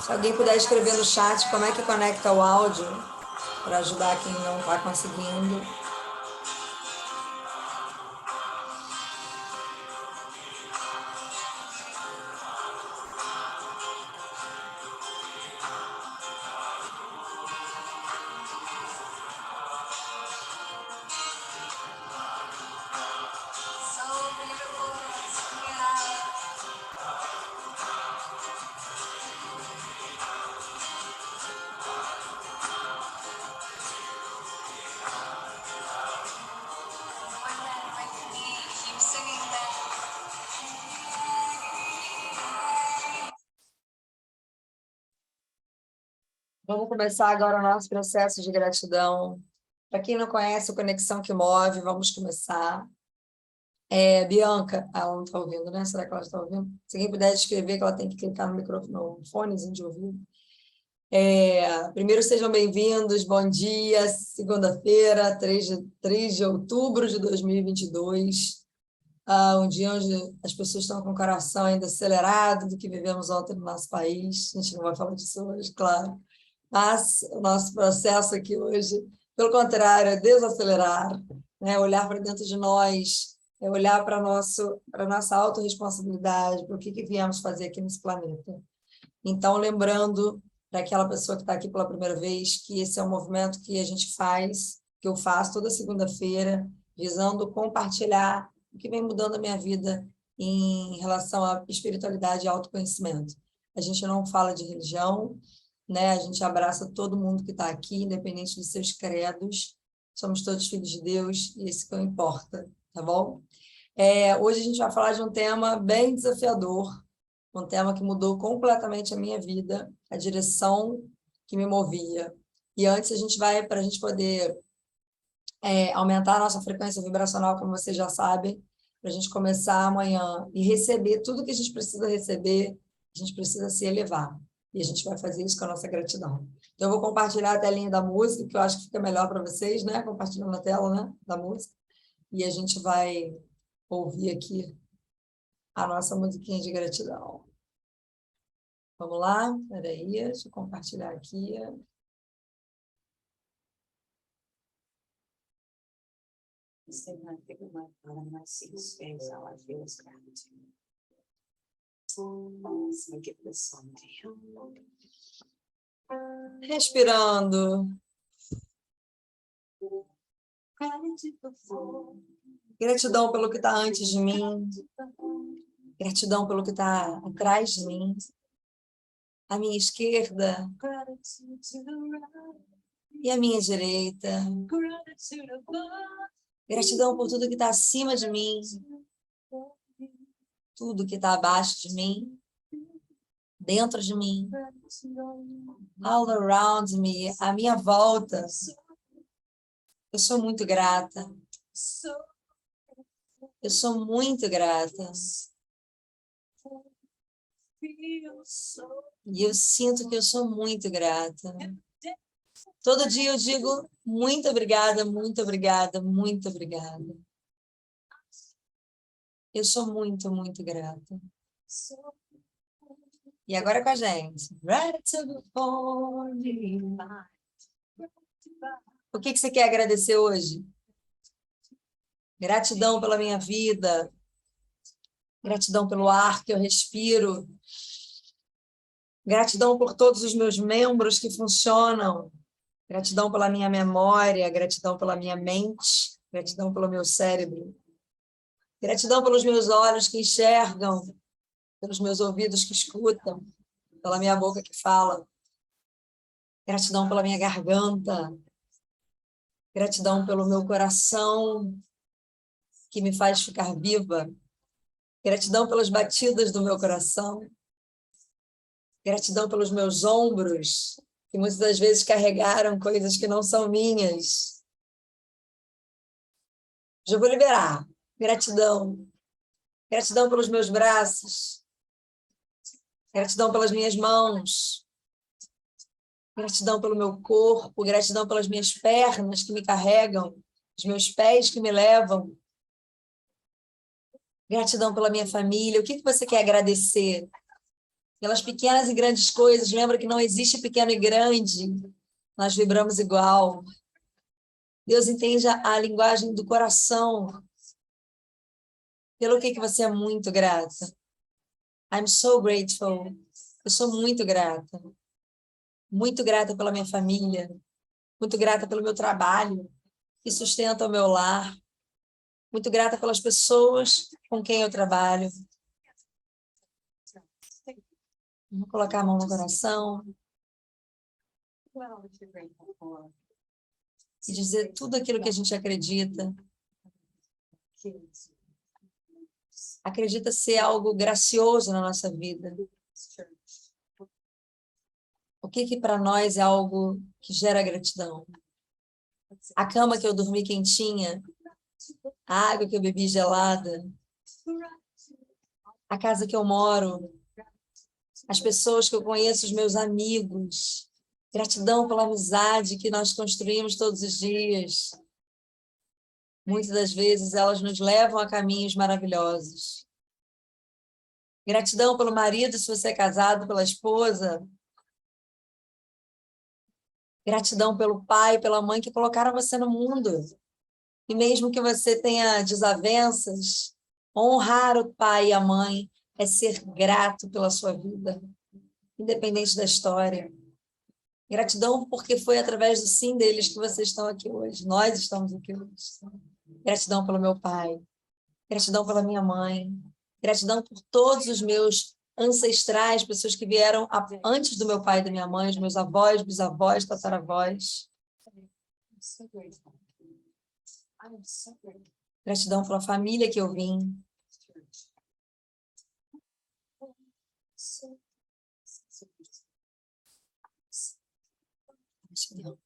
Se alguém puder escrever no chat como é que conecta o áudio, para ajudar quem não está conseguindo. Vamos começar agora o nosso processo de gratidão. Para quem não conhece o Conexão que Move, vamos começar. Bianca, ela não está ouvindo, né? Será que ela está ouvindo? Se alguém puder escrever, que ela tem que clicar no microfone, no fonezinho de ouvido. Primeiro, sejam bem-vindos, bom dia, segunda-feira, 3 de outubro de 2022, um dia onde as pessoas estão com o coração ainda acelerado do que vivemos ontem no nosso país. A gente não vai falar disso hoje, claro. Mas o nosso processo aqui hoje, pelo contrário, é desacelerar, né? Olhar para dentro de nós, olhar para a nossa autorresponsabilidade, para o que viemos fazer aqui nesse planeta. Então, lembrando para aquela pessoa que está aqui pela primeira vez, que esse é um movimento que a gente faz, que eu faço toda segunda-feira, visando compartilhar o que vem mudando a minha vida em relação à espiritualidade e autoconhecimento. A gente não fala de religião, né? A gente abraça todo mundo que está aqui, independente dos seus credos. Somos todos filhos de Deus e isso que importa, tá bom? Hoje a gente vai falar de um tema bem desafiador, um tema que mudou completamente a minha vida, a direção que me movia. E antes a gente vai, para a gente poder aumentar a nossa frequência vibracional, como vocês já sabem, para a gente começar amanhã e receber tudo que a gente precisa receber, a gente precisa se elevar. E a gente vai fazer isso com a nossa gratidão. Então, eu vou compartilhar a telinha da música, que eu acho que fica melhor para vocês, né? Compartilhando a tela, né? Da música. E a gente vai ouvir aqui a nossa musiquinha de gratidão. Vamos lá? Peraí, deixa eu compartilhar aqui. Respirando. Gratidão pelo que está antes de mim. Gratidão pelo que está atrás de mim. À minha esquerda e à minha direita. Gratidão por tudo que está acima de mim. Tudo que está abaixo de mim. Dentro de mim. All around me. À minha volta. Eu sou muito grata. Eu sou muito grata. E eu sinto que eu sou muito grata. Todo dia eu digo muito obrigada, muito obrigada, muito obrigada. Eu sou muito, muito grata. E agora com a gente. O que você quer agradecer hoje? Gratidão pela minha vida. Gratidão pelo ar que eu respiro. Gratidão por todos os meus membros que funcionam. Gratidão pela minha memória, gratidão pela minha mente, gratidão pelo meu cérebro. Gratidão pelos meus olhos que enxergam, pelos meus ouvidos que escutam, pela minha boca que fala. Gratidão pela minha garganta. Gratidão pelo meu coração que me faz ficar viva. Gratidão pelas batidas do meu coração. Gratidão pelos meus ombros, que muitas das vezes carregaram coisas que não são minhas. Já vou liberar. Gratidão. Gratidão pelos meus braços. Gratidão pelas minhas mãos. Gratidão pelo meu corpo. Gratidão pelas minhas pernas que me carregam. Os meus pés que me levam. Gratidão pela minha família. O que você quer agradecer? pelas pequenas e grandes coisas. Lembra que não existe pequeno e grande, nós vibramos igual. Deus entende a linguagem do coração. Pelo que você é muito grata? I'm so grateful. Eu sou muito grata. Muito grata pela minha família. Muito grata pelo meu trabalho, que sustenta o meu lar. Muito grata pelas pessoas com quem eu trabalho. Vamos colocar a mão no coração. E dizer tudo aquilo que a gente acredita. Acredita ser algo gracioso na nossa vida. O que para nós é algo que gera gratidão? A cama que eu dormi quentinha, a água que eu bebi gelada, a casa que eu moro, as pessoas que eu conheço, os meus amigos, gratidão pela amizade que nós construímos todos os dias. Muitas das vezes elas nos levam a caminhos maravilhosos. Gratidão pelo marido, se você é casado, pela esposa. Gratidão pelo pai, pela mãe que colocaram você no mundo. E mesmo que você tenha desavenças, honrar o pai e a mãe é ser grato pela sua vida, independente da história. Gratidão porque foi através do sim deles que vocês estão aqui hoje. Nós estamos aqui hoje. Gratidão pelo meu pai. Gratidão pela minha mãe. Gratidão por todos os meus ancestrais, pessoas que vieram antes do meu pai e da minha mãe, os meus avós, bisavós, tataravós. Gratidão pela família que eu vim. Gratidão.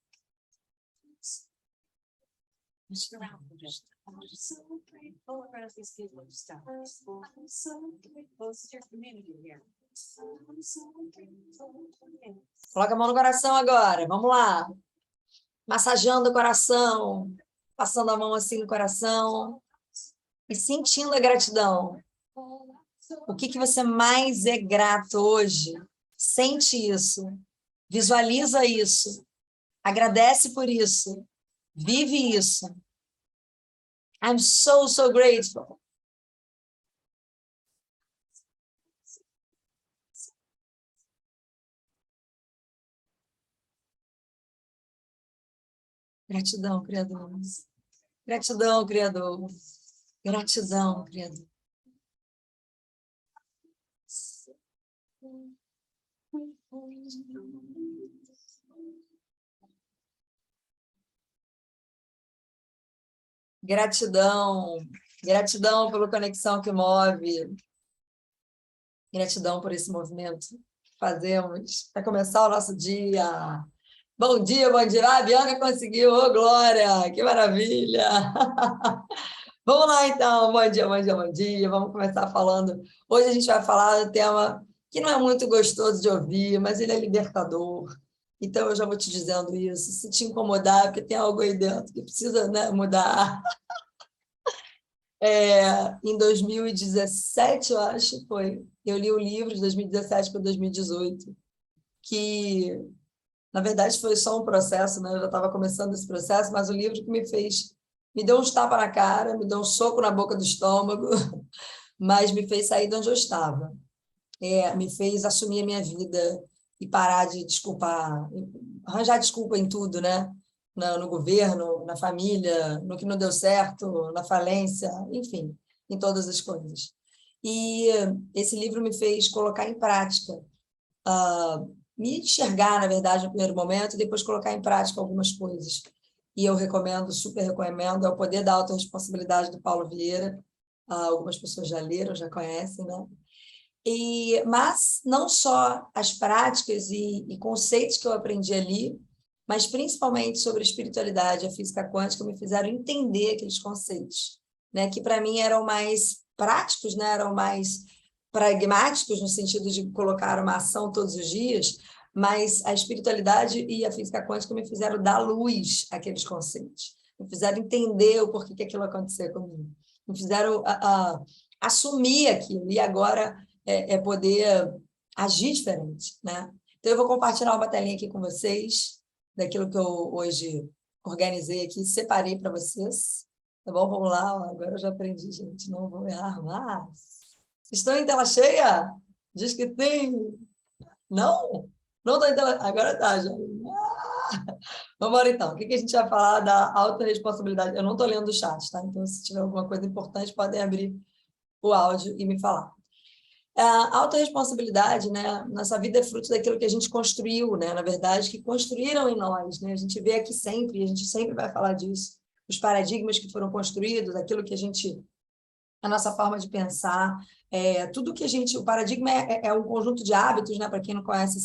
Coloca a mão no coração agora, vamos lá. Massageando o coração, passando a mão assim no coração e sentindo a gratidão. O que você mais é grato hoje? Sente isso, visualiza isso, agradece por isso, vive isso. I'm so, so grateful. Gratidão, Criador. Gratidão, Criador. Gratidão, Criador. Gratidão. Gratidão pela conexão que move. Gratidão por esse movimento que fazemos para começar o nosso dia. Bom dia, bom dia. Ah, a Bianca conseguiu. Ô, Glória, que maravilha. Vamos lá, então. Bom dia, bom dia, bom dia. Vamos começar falando. Hoje a gente vai falar do tema que não é muito gostoso de ouvir, mas ele é libertador. Então, eu já vou te dizendo isso. Se te incomodar, porque tem algo aí dentro que precisa, né, mudar. Em 2017, eu acho, foi. Eu li o livro de 2017 para 2018, que, na verdade, foi só um processo, né? Eu já estava começando esse processo, mas o livro que me deu uns tapas na cara, me deu um soco na boca do estômago, mas me fez sair de onde eu estava. Me fez assumir a minha vida e parar de desculpar, arranjar desculpa em tudo, né? No governo, na família, no que não deu certo, na falência, enfim, em todas as coisas. E esse livro me fez colocar em prática, me enxergar, na verdade, no primeiro momento, e depois colocar em prática algumas coisas. E eu recomendo, super recomendo, é O Poder da Autorresponsabilidade, do Paulo Vieira. Algumas pessoas já leram, já conhecem, né? Mas não só as práticas e conceitos que eu aprendi ali, mas principalmente sobre a espiritualidade, a física quântica, me fizeram entender aqueles conceitos, né? Que para mim eram mais práticos, né? Eram mais pragmáticos, no sentido de colocar uma ação todos os dias, mas a espiritualidade e a física quântica me fizeram dar luz àqueles conceitos, me fizeram entender o porquê que aquilo aconteceu comigo, me fizeram assumir aquilo, e agora poder agir diferente, né? Então, eu vou compartilhar uma telinha aqui com vocês, daquilo que eu hoje organizei aqui, separei para vocês. Tá bom? Vamos lá. Agora eu já aprendi, gente, não vou errar mais. Estão em tela cheia? Diz que tem. Não? Não está em tela... Agora tá, já. Vamos embora, então. O que a gente vai falar da autorresponsabilidade? Eu não estou lendo o chat, tá? Então, se tiver alguma coisa importante, podem abrir o áudio e me falar. A autorresponsabilidade, né? Nossa vida é fruto daquilo que a gente construiu, né? Na verdade, que construíram em nós, né? A gente vê aqui sempre, e a gente sempre vai falar disso, os paradigmas que foram construídos, aquilo que a gente, a nossa forma de pensar, tudo que a gente, o paradigma é um conjunto de hábitos, né? Para quem não conhece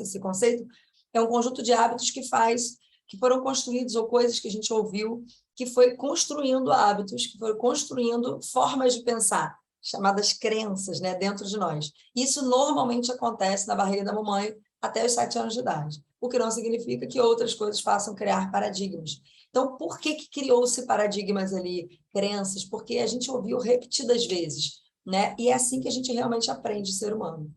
esse conceito, é um conjunto de hábitos que foram construídos, ou coisas que a gente ouviu, que foi construindo hábitos, que foi construindo formas de pensar, chamadas crenças, né, dentro de nós. Isso normalmente acontece na barriga da mamãe até os 7 anos de idade, o que não significa que outras coisas façam criar paradigmas. Então, por que criou-se paradigmas ali, crenças? Porque a gente ouviu repetidas vezes, né? E é assim que a gente realmente aprende ser humano.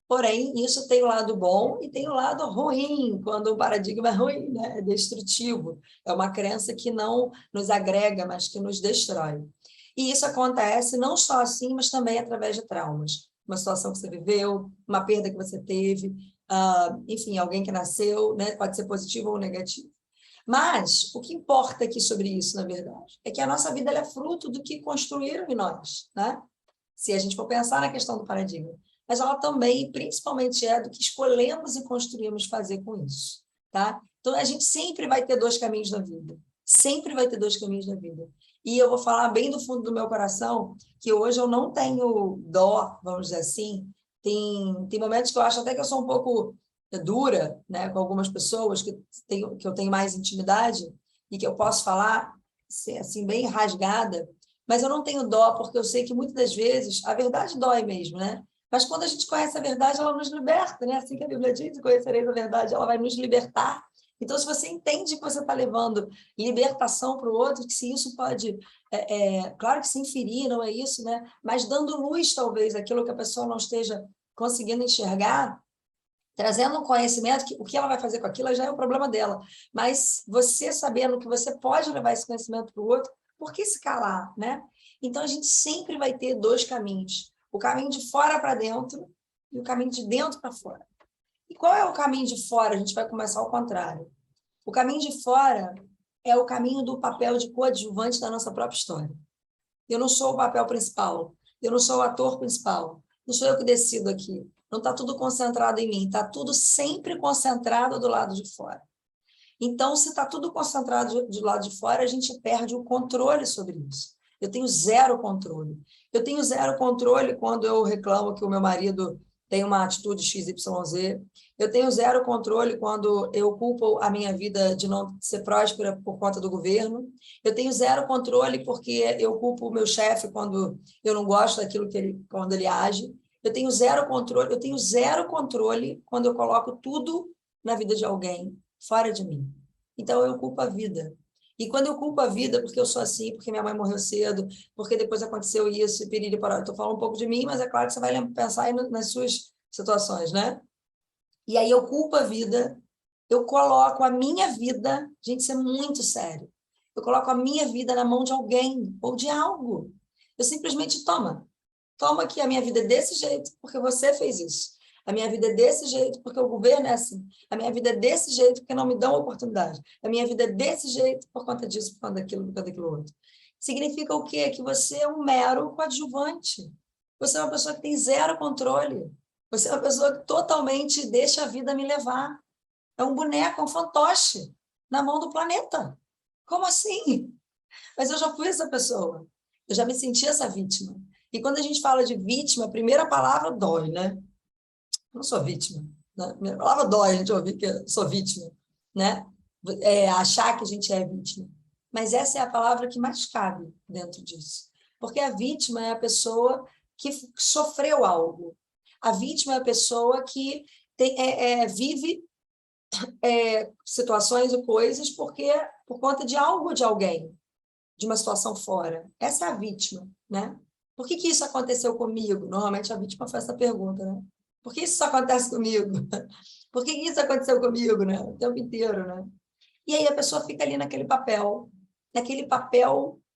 Porém, isso tem o lado bom e tem o lado ruim, quando o paradigma é ruim, né? É destrutivo. É uma crença que não nos agrega, mas que nos destrói. E isso acontece não só assim, mas também através de traumas. Uma situação que você viveu, uma perda que você teve, enfim, alguém que nasceu, né? Pode ser positivo ou negativo. Mas o que importa aqui sobre isso, na verdade, é que a nossa vida é fruto do que construíram em nós, né? Se a gente for pensar na questão do paradigma. Mas ela também, principalmente, é do que escolhemos e construímos fazer com isso, tá? Então, a gente sempre vai ter dois caminhos na vida. Sempre vai ter dois caminhos na vida. E eu vou falar bem do fundo do meu coração que hoje eu não tenho dó, vamos dizer assim. Tem momentos que eu acho até que eu sou um pouco dura, né, com algumas pessoas que eu tenho mais intimidade e que eu posso falar assim, bem rasgada, mas eu não tenho dó, porque eu sei que muitas das vezes a verdade dói mesmo, né? Mas quando a gente conhece a verdade, ela nos liberta, né? Assim que a Bíblia diz, conhecereis a verdade, ela vai nos libertar. Então, se você entende que você está levando libertação para o outro, que se isso pode, claro que se inferir, não é isso, né? Mas dando luz, talvez, aquilo que a pessoa não esteja conseguindo enxergar, trazendo um conhecimento, que o que ela vai fazer com aquilo já é o problema dela. Mas você sabendo que você pode levar esse conhecimento para o outro, por que se calar, né? Então, a gente sempre vai ter dois caminhos. O caminho de fora para dentro e o caminho de dentro para fora. E qual é o caminho de fora? A gente vai começar ao contrário. O caminho de fora é o caminho do papel de coadjuvante da nossa própria história. Eu não sou o papel principal. Eu não sou o ator principal. Não sou eu que decido aqui. Não está tudo concentrado em mim. Está tudo sempre concentrado do lado de fora. Então, se está tudo concentrado do lado de fora, a gente perde o controle sobre isso. Eu tenho zero controle. Eu tenho zero controle quando eu reclamo que o meu marido tem uma atitude XYZ. Eu tenho zero controle quando eu culpo a minha vida de não ser próspera por conta do governo. Eu tenho zero controle porque eu culpo o meu chefe quando eu não gosto daquilo quando ele age. Eu tenho zero controle quando eu coloco tudo na vida de alguém fora de mim. Então, eu culpo a vida. E quando eu culpo a vida, porque eu sou assim, porque minha mãe morreu cedo, porque depois aconteceu isso, e piriri, paró. Estou falando um pouco de mim, mas é claro que você vai pensar aí nas suas situações, né? E aí eu culpo a vida, eu coloco a minha vida, gente, isso é muito sério. Eu coloco a minha vida na mão de alguém ou de algo. Eu simplesmente toma aqui, a minha vida é desse jeito, porque você fez isso. A minha vida é desse jeito porque o governo é assim. A minha vida é desse jeito porque não me dão oportunidade. A minha vida é desse jeito por conta disso, por conta daquilo outro. Significa o quê? Que você é um mero coadjuvante. Você é uma pessoa que tem zero controle. Você é uma pessoa que totalmente deixa a vida me levar. É um boneco, um fantoche na mão do planeta. Como assim? Mas eu já fui essa pessoa. Eu já me senti essa vítima. E quando a gente fala de vítima, a primeira palavra dói, né? Eu não sou vítima. Né? A primeira palavra dói a gente ouvir que eu sou vítima, né? Achar que a gente é vítima. Mas essa é a palavra que mais cabe dentro disso. Porque a vítima é a pessoa que sofreu algo. A vítima é a pessoa que vive situações e coisas por conta de algo de alguém, de uma situação fora. Essa é a vítima, né? Por que isso aconteceu comigo? Normalmente a vítima faz essa pergunta, né? Por que isso só acontece comigo? Por que isso aconteceu comigo, né? O tempo inteiro, né? E aí a pessoa fica ali naquele papel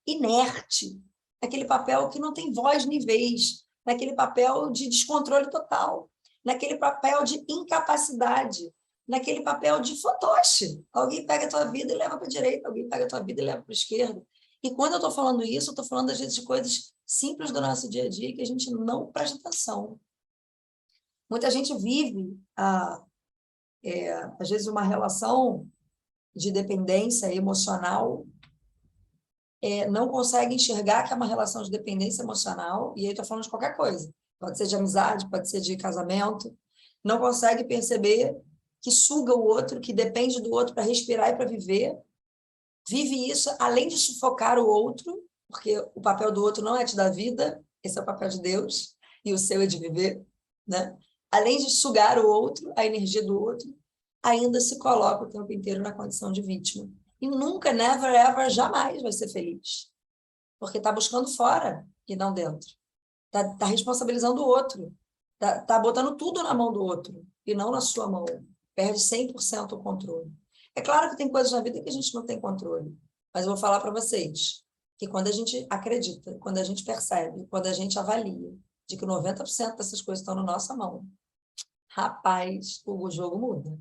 inerte, naquele papel que não tem voz nem vez, naquele papel de descontrole total, naquele papel de incapacidade, naquele papel de fantoche. Alguém pega a tua vida e leva para a direita, alguém pega a tua vida e leva para a esquerda. E quando eu estou falando isso, eu estou falando, às vezes, de coisas simples do nosso dia a dia que a gente não presta atenção. Muita gente vive, às vezes, uma relação de dependência emocional, não consegue enxergar que é uma relação de dependência emocional, e aí estou falando de qualquer coisa, pode ser de amizade, pode ser de casamento, não consegue perceber que suga o outro, que depende do outro para respirar e para viver, vive isso além de sufocar o outro, porque o papel do outro não é te dar vida, esse é o papel de Deus, e o seu é de viver, né? Além de sugar o outro, a energia do outro, ainda se coloca o tempo inteiro na condição de vítima. E nunca, never, ever, jamais vai ser feliz. Porque está buscando fora e não dentro. Está responsabilizando o outro. Está botando tudo na mão do outro e não na sua mão. Perde 100% o controle. É claro que tem coisas na vida que a gente não tem controle. Mas eu vou falar para vocês que quando a gente acredita, quando a gente percebe, quando a gente avalia de que 90% dessas coisas estão na nossa mão, rapaz, o jogo muda.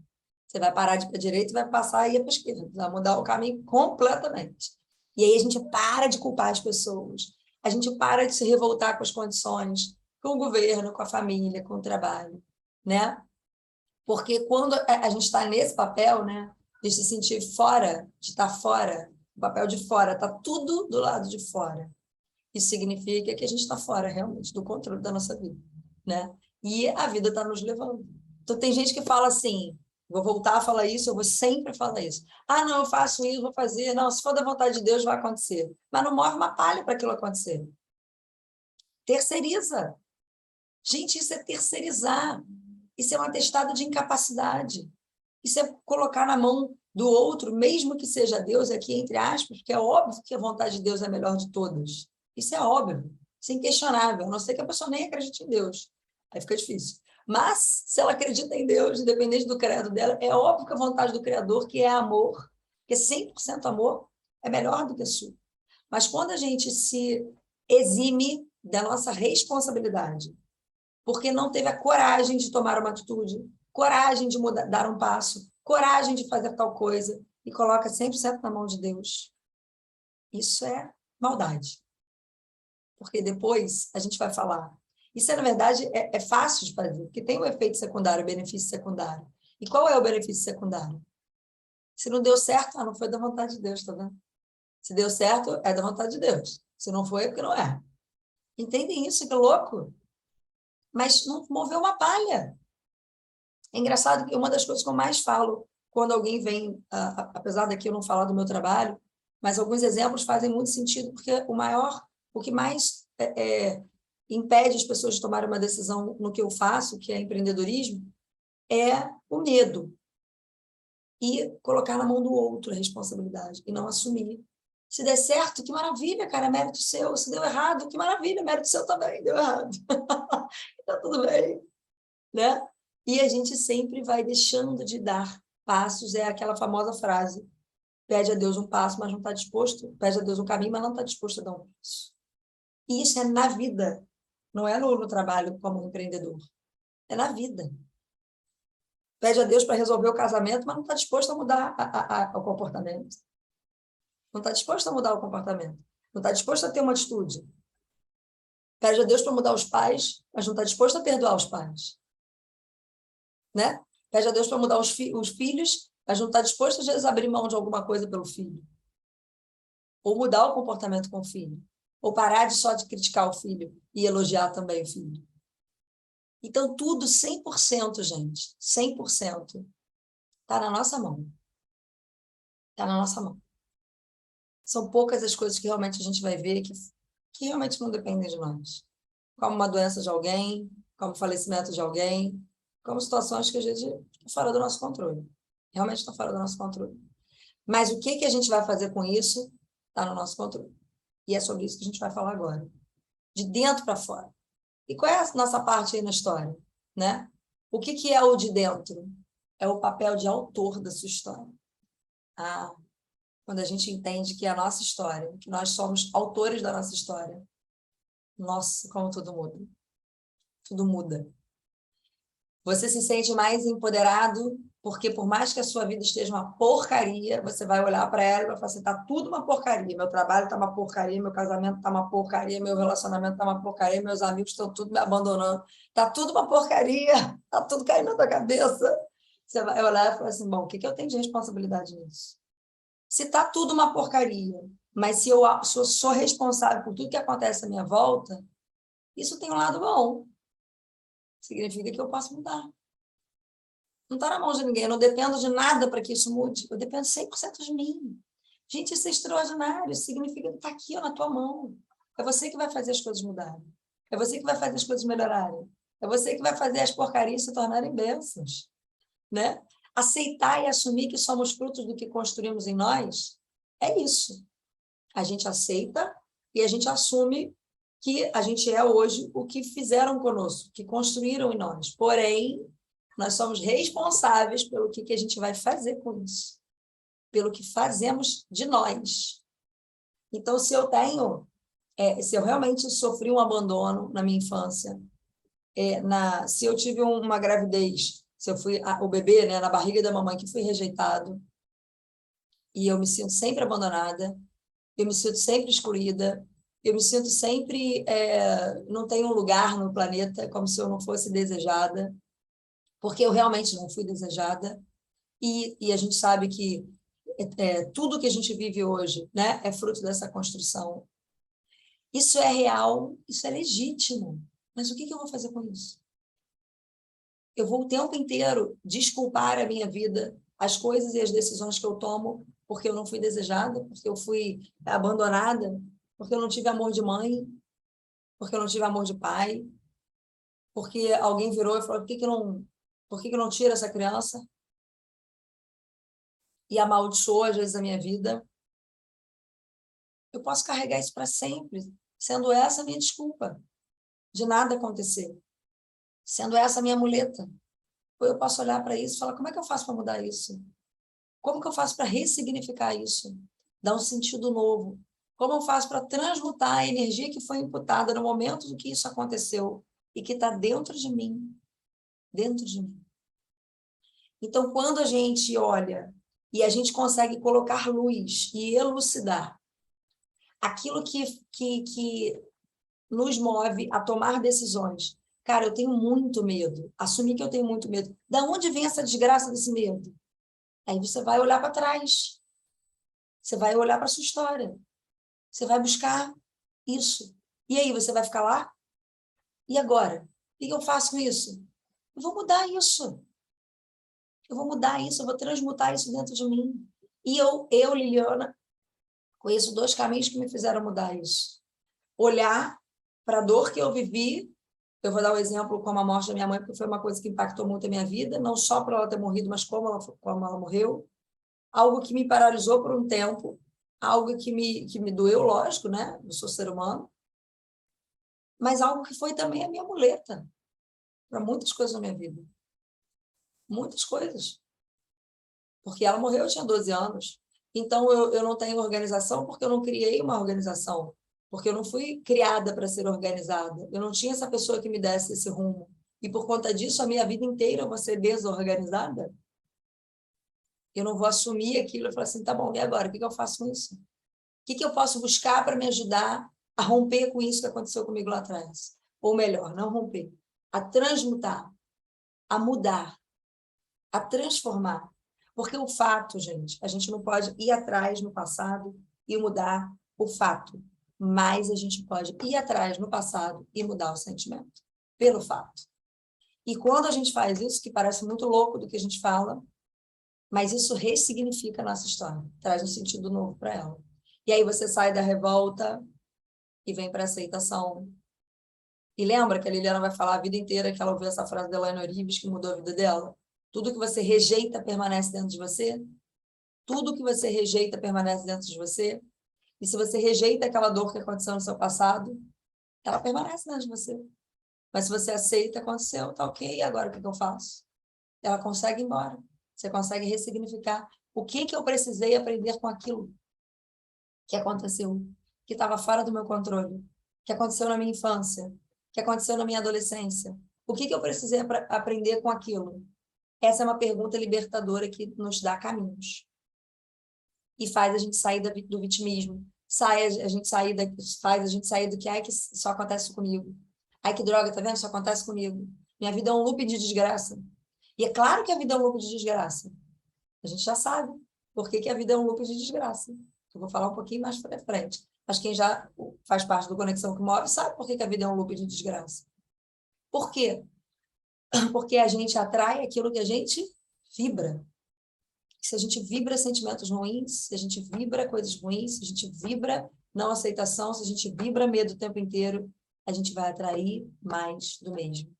Você vai parar de ir para a direita e vai passar a ir para a esquerda. Vai mudar o caminho completamente. E aí a gente para de culpar as pessoas. A gente para de se revoltar com as condições, com o governo, com a família, com o trabalho, né? Porque quando a gente está nesse papel, né, de se sentir fora, de estar fora, o papel de fora, está tudo do lado de fora. Isso significa que a gente está fora, realmente, do controle da nossa vida, né? E a vida está nos levando. Então, tem gente que fala assim, vou voltar a falar isso, eu vou sempre falar isso. Ah, não, eu faço isso, vou fazer. Não, se for da vontade de Deus, vai acontecer. Mas não move uma palha para aquilo acontecer. Terceiriza. Gente, isso é terceirizar. Isso é um atestado de incapacidade. Isso é colocar na mão do outro, mesmo que seja Deus, aqui entre aspas, porque é óbvio que a vontade de Deus é a melhor de todas. Isso é óbvio, isso é inquestionável, a não ser que a pessoa nem acredite em Deus. Aí fica difícil. Mas, se ela acredita em Deus, independente do credo dela, é óbvio que a vontade do Criador, que é amor, que é 100% amor, é melhor do que a sua. Mas quando a gente se exime da nossa responsabilidade, porque não teve a coragem de tomar uma atitude, coragem de mudar, dar um passo, coragem de fazer tal coisa, e coloca 100% na mão de Deus. Isso é maldade. Porque depois a gente vai falar. Isso, na verdade, é fácil de fazer, porque tem um efeito secundário, um benefício secundário. E qual é o benefício secundário? Se não deu certo, não foi da vontade de Deus, tá vendo? Se deu certo, é da vontade de Deus. Se não foi, é porque não é. Entendem isso? Que louco? Mas não moveu uma palha. É engraçado que uma das coisas que eu mais falo quando alguém vem, apesar daqui eu não falar do meu trabalho, mas alguns exemplos fazem muito sentido, porque o que mais impede as pessoas de tomarem uma decisão no que eu faço, que é empreendedorismo, é o medo. E colocar na mão do outro a responsabilidade, e não assumir. Se der certo, que maravilha, cara, é mérito seu. Se deu errado, que maravilha, mérito seu também, deu errado. Então, tudo bem, né? E a gente sempre vai deixando de dar passos, é aquela famosa frase, pede a Deus um passo, mas não está disposto, pede a Deus um caminho, mas não está disposto a dar um passo. E isso é na vida, não é no trabalho como empreendedor, é na vida. Pede a Deus para resolver o casamento, mas não está disposto a mudar o comportamento. Não está disposto a mudar o comportamento. Não está disposto a ter uma atitude. Pede a Deus para mudar os pais, mas não está disposto a perdoar os pais. Né? Pede a Deus para mudar os filhos, mas não está disposto às vezes a abrir mão de alguma coisa pelo filho. Ou mudar o comportamento com o filho. Ou parar de só de criticar o filho e elogiar também o filho. Então, tudo 100%, gente, 100% está na nossa mão. Está na nossa mão. São poucas as coisas que realmente a gente vai ver que realmente não dependem de nós. Como uma doença de alguém, como o falecimento de alguém, como situações que às vezes estão fora do nosso controle. Realmente estão fora do nosso controle. Mas o que a gente vai fazer com isso está no nosso controle. E é sobre isso que a gente vai falar agora. De dentro para fora. E qual é a nossa parte aí na história? Né? O que é o de dentro? É o papel de autor da sua história. Quando a gente entende que é a nossa história, que nós somos autores da nossa história, nossa, como tudo muda. Tudo muda. Você se sente mais empoderado, porque por mais que a sua vida esteja uma porcaria, você vai olhar para ela e vai falar assim, tá tudo uma porcaria, meu trabalho tá uma porcaria, meu casamento tá uma porcaria, meu relacionamento tá uma porcaria, meus amigos estão tudo me abandonando, tá tudo uma porcaria, tá tudo caindo na tua cabeça. Você vai olhar e falar assim, bom, o que eu tenho de responsabilidade nisso? Se tá tudo uma porcaria, mas se eu sou responsável por tudo que acontece à minha volta, isso tem um lado bom. Significa que eu posso mudar. Não está na mão de ninguém, eu não dependo de nada para que isso mude, eu dependo 100% de mim. Gente, isso é extraordinário, isso significa que está aqui ó, na tua mão. É você que vai fazer as coisas mudarem. É você que vai fazer as coisas melhorarem. É você que vai fazer as porcarias se tornarem bênçãos. Né? Aceitar e assumir que somos frutos do que construímos em nós, é isso. A gente aceita e a gente assume que a gente é hoje o que fizeram conosco, que construíram em nós. Porém, nós somos responsáveis pelo que a gente vai fazer com isso, pelo que fazemos de nós. Então, se eu realmente sofri um abandono na minha infância, se eu tive uma gravidez, se eu fui o bebê, né, na barriga da mamãe que foi rejeitado, e eu me sinto sempre abandonada, eu me sinto sempre excluída, eu me sinto sempre não tenho um lugar no planeta, como se eu não fosse desejada, porque eu realmente não fui desejada, e a gente sabe que tudo que a gente vive hoje, né, é fruto dessa construção. Isso é real, isso é legítimo, mas o que eu vou fazer com isso? Eu vou o tempo inteiro desculpar a minha vida, as coisas e as decisões que eu tomo, porque eu não fui desejada, porque eu fui abandonada, porque eu não tive amor de mãe, porque eu não tive amor de pai, porque alguém virou e falou, por que não tira essa criança? E amaldiçoou, às vezes, a minha vida. Eu posso carregar isso para sempre, sendo essa a minha desculpa de nada acontecer, sendo essa a minha muleta. Ou eu posso olhar para isso e falar, como é que eu faço para mudar isso? Como que eu faço para ressignificar isso? Dar um sentido novo? Como eu faço para transmutar a energia que foi imputada no momento do que isso aconteceu e que está dentro de mim? Dentro de mim. Então, quando a gente olha e a gente consegue colocar luz e elucidar aquilo que nos move a tomar decisões. Cara, eu tenho muito medo. Assumir que eu tenho muito medo. Da onde vem essa desgraça desse medo? Aí você vai olhar para trás. Você vai olhar para a sua história. Você vai buscar isso. E aí, você vai ficar lá? E agora? O que eu faço com isso? Eu vou mudar isso. Eu vou mudar isso, eu vou transmutar isso dentro de mim. E eu Liliana, conheço 2 caminhos que me fizeram mudar isso. Olhar para a dor que eu vivi. Eu vou dar um exemplo como a morte da minha mãe, porque foi uma coisa que impactou muito a minha vida, não só por ela ter morrido, mas como ela morreu. Algo que me paralisou por um tempo, algo que me doeu, lógico, né? Eu sou ser humano, mas algo que foi também a minha muleta para muitas coisas na minha vida. Muitas coisas. Porque ela morreu, eu tinha 12 anos. Então, eu não tenho organização porque eu não criei uma organização. Porque eu não fui criada para ser organizada. Eu não tinha essa pessoa que me desse esse rumo. E por conta disso, a minha vida inteira eu vou ser desorganizada. Eu não vou assumir aquilo e falar assim, tá bom, e agora? O que eu faço com isso? O que eu posso buscar para me ajudar a romper com isso que aconteceu comigo lá atrás? Ou melhor, não romper, a transmutar, a mudar, a transformar. Porque o fato, gente, a gente não pode ir atrás no passado e mudar o fato, mas a gente pode ir atrás no passado e mudar o sentimento, pelo fato. E quando a gente faz isso, que parece muito louco do que a gente fala, mas isso ressignifica a nossa história, traz um sentido novo para ela. E aí você sai da revolta e vem para a aceitação. E lembra que a Liliana vai falar a vida inteira que ela ouviu essa frase da Elaine Orives que mudou a vida dela? Tudo que você rejeita permanece dentro de você. Tudo que você rejeita permanece dentro de você. E se você rejeita aquela dor que aconteceu no seu passado, ela permanece dentro de você. Mas se você aceita, aconteceu, tá ok, agora o que eu faço? Ela consegue ir embora. Você consegue ressignificar. O que eu precisei aprender com aquilo que aconteceu, que estava fora do meu controle, que aconteceu na minha infância, que aconteceu na minha adolescência? O que eu precisei aprender com aquilo? Essa é uma pergunta libertadora que nos dá caminhos e faz a gente sair do vitimismo, faz a gente sair do que, ai, que só acontece comigo. Ai, que droga, tá vendo? Só acontece comigo. Minha vida é um loop de desgraça. E é claro que a vida é um loop de desgraça. A gente já sabe por que a vida é um loop de desgraça. Eu vou falar um pouquinho mais para frente. Mas quem já faz parte do Conexão que Move sabe por que a vida é um loop de desgraça. Por quê? Porque a gente atrai aquilo que a gente vibra. Se a gente vibra sentimentos ruins, se a gente vibra coisas ruins, se a gente vibra não aceitação, se a gente vibra medo o tempo inteiro, a gente vai atrair mais do mesmo.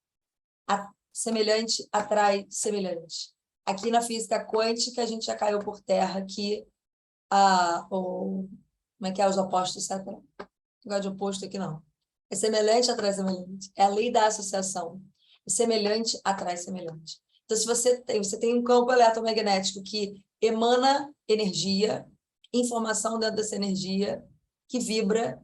Semelhante atrai semelhante. Aqui na física quântica, a gente já caiu por terra que como é que é os opostos se atraem? Não gosto de oposto aqui, não. É semelhante atrai semelhante. É a lei da associação. O semelhante atrai semelhante. Então, se você tem um campo eletromagnético que emana energia, informação dentro dessa energia, que vibra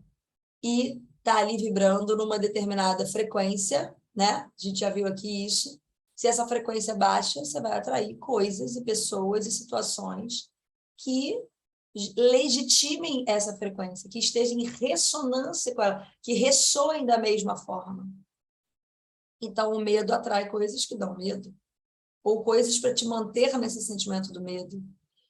e está ali vibrando numa determinada frequência, né? A gente já viu aqui isso. Se essa frequência baixa, você vai atrair coisas e pessoas e situações que legitimem essa frequência, que estejam em ressonância com ela, que ressoem da mesma forma. Então, o medo atrai coisas que dão medo, ou coisas para te manter nesse sentimento do medo.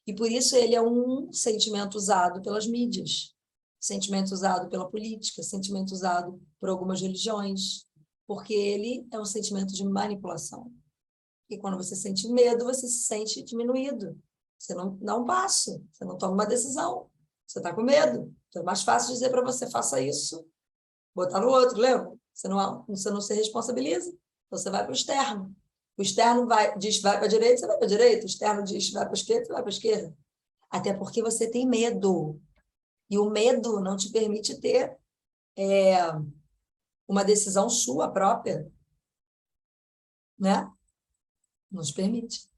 E por isso ele é um sentimento usado pelas mídias, sentimento usado pela política, sentimento usado por algumas religiões, porque ele é um sentimento de manipulação. E quando você sente medo, você se sente diminuído. Você não dá um passo, você não toma uma decisão. Você está com medo. Então é mais fácil dizer para você, faça isso, botar no outro, lembra? Você não se responsabiliza. Então você vai para o externo. O externo diz vai para a direita, você vai para a direita. O externo diz vai para a esquerda, você vai para a esquerda. Até porque você tem medo. E o medo não te permite ter uma decisão sua própria, né? Não te permite.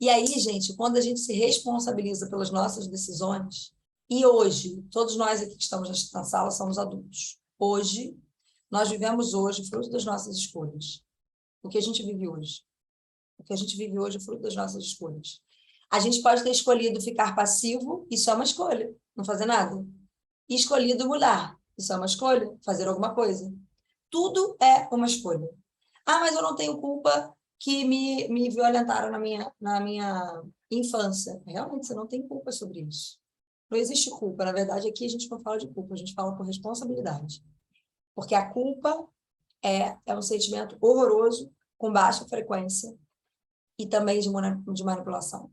E aí, gente, quando a gente se responsabiliza pelas nossas decisões, e hoje, todos nós aqui que estamos na sala somos adultos. Hoje, nós vivemos hoje fruto das nossas escolhas. O que a gente vive hoje? O que a gente vive hoje é fruto das nossas escolhas. A gente pode ter escolhido ficar passivo, isso é uma escolha, não fazer nada. E escolhido mudar, isso é uma escolha, fazer alguma coisa. Tudo é uma escolha. Ah, mas eu não tenho culpa que me violentaram na minha infância. Realmente, você não tem culpa sobre isso. Não existe culpa. Na verdade, aqui a gente não fala de culpa, a gente fala por responsabilidade. Porque a culpa é um sentimento horroroso, com baixa frequência, e também de manipulação.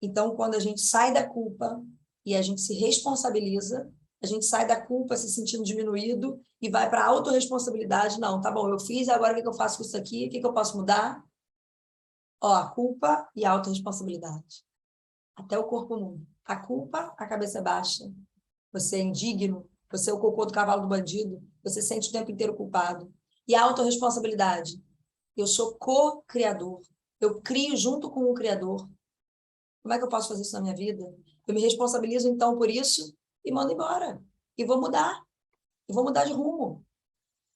Então, quando a gente sai da culpa e a gente se responsabiliza, a gente sai da culpa se sentindo diminuído e vai para a autorresponsabilidade. Não, tá bom, eu fiz, agora o que eu faço com isso aqui? O que eu posso mudar? Ó, a culpa e a autorresponsabilidade. Até o corpo muda. A culpa, a cabeça baixa. Você é indigno, você é o cocô do cavalo do bandido, você sente o tempo inteiro culpado. E a autorresponsabilidade. Eu sou co-criador. Eu crio junto com o Criador. Como é que eu posso fazer isso na minha vida? Eu me responsabilizo, então, por isso e mando embora. E vou mudar. E vou mudar de rumo.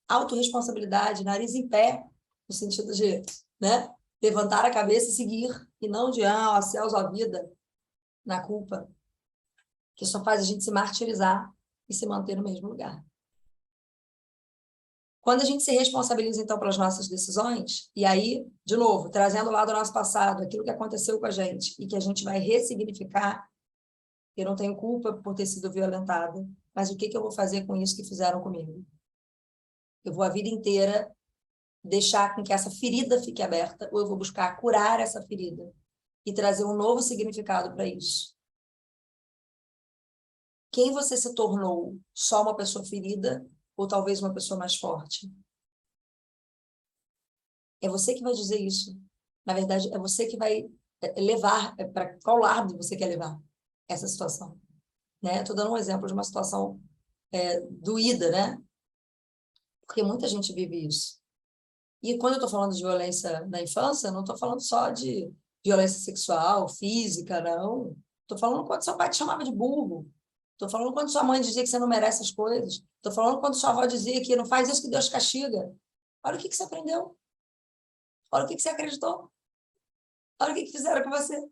Autorresponsabilidade, nariz em pé, no sentido de, né, levantar a cabeça e seguir. E não de, céus, a vida, na culpa. Que só faz a gente se martirizar e se manter no mesmo lugar. Quando a gente se responsabiliza, então, pelas nossas decisões, e aí, de novo, trazendo lá do nosso passado, aquilo que aconteceu com a gente, e que a gente vai ressignificar, eu não tenho culpa por ter sido violentada, mas o que eu vou fazer com isso que fizeram comigo? Eu vou a vida inteira deixar com que essa ferida fique aberta, ou eu vou buscar curar essa ferida e trazer um novo significado para isso? Quem você se tornou? Só uma pessoa ferida ou talvez uma pessoa mais forte? É você que vai dizer isso. Na verdade, é você que vai levar, para qual lado você quer levar essa situação. Né? Estou dando um exemplo de uma situação doída, né? Porque muita gente vive isso. E quando eu estou falando de violência na infância, não estou falando só de violência sexual, física, não. Estou falando quando seu pai te chamava de burro. Estou falando quando sua mãe dizia que você não merece as coisas. Estou falando quando sua avó dizia que não faz isso que Deus castiga. Olha o que você aprendeu. Olha o que você acreditou. Olha o que fizeram com você.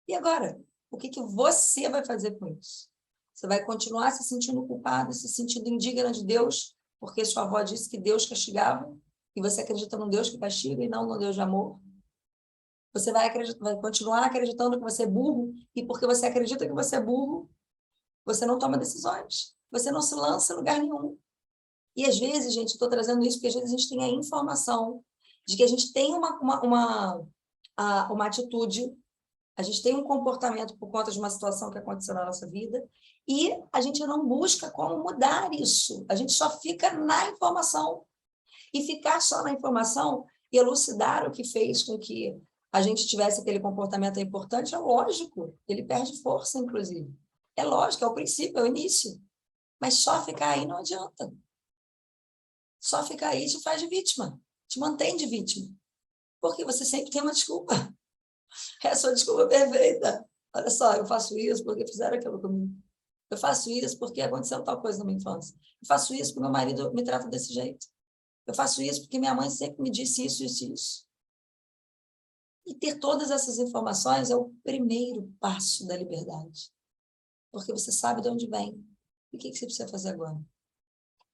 E agora? O que você vai fazer com isso? Você vai continuar se sentindo culpada, se sentindo indigna de Deus, porque sua avó disse que Deus castigava, e você acredita num Deus que castiga e não num Deus de amor? Você vai continuar acreditando que você é burro, e porque você acredita que você é burro, você não toma decisões, você não se lança em lugar nenhum. E às vezes, gente, estou trazendo isso porque às vezes a gente tem a informação de que a gente tem uma atitude, a gente tem um comportamento por conta de uma situação que aconteceu na nossa vida, e a gente não busca como mudar isso. A gente só fica na informação. E ficar só na informação e elucidar o que fez com que a gente tivesse aquele comportamento importante, é lógico. Ele perde força, inclusive. É lógico, é o princípio, é o início. Mas só ficar aí não adianta. Só ficar aí te faz de vítima. Te mantém de vítima. Porque você sempre tem uma desculpa. É a sua desculpa perfeita. Olha só, eu faço isso porque fizeram aquilo comigo. Eu faço isso porque aconteceu tal coisa na minha infância. Eu faço isso porque meu marido me trata desse jeito. Eu faço isso porque minha mãe sempre me disse isso, isso e isso. E ter todas essas informações é o primeiro passo da liberdade. Porque você sabe de onde vem. E o que você precisa fazer agora?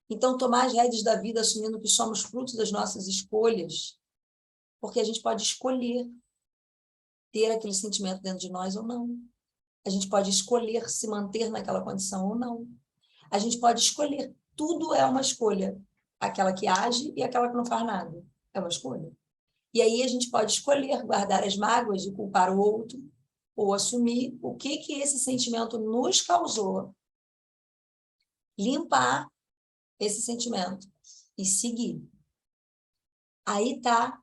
Então, tomar as rédeas da vida assumindo que somos frutos das nossas escolhas, porque a gente pode escolher ter aquele sentimento dentro de nós ou não. A gente pode escolher se manter naquela condição ou não. A gente pode escolher. Tudo é uma escolha. Aquela que age e aquela que não faz nada. É uma escolha. E aí a gente pode escolher guardar as mágoas e culpar o outro, ou assumir o que esse sentimento nos causou, limpar esse sentimento e seguir. Aí está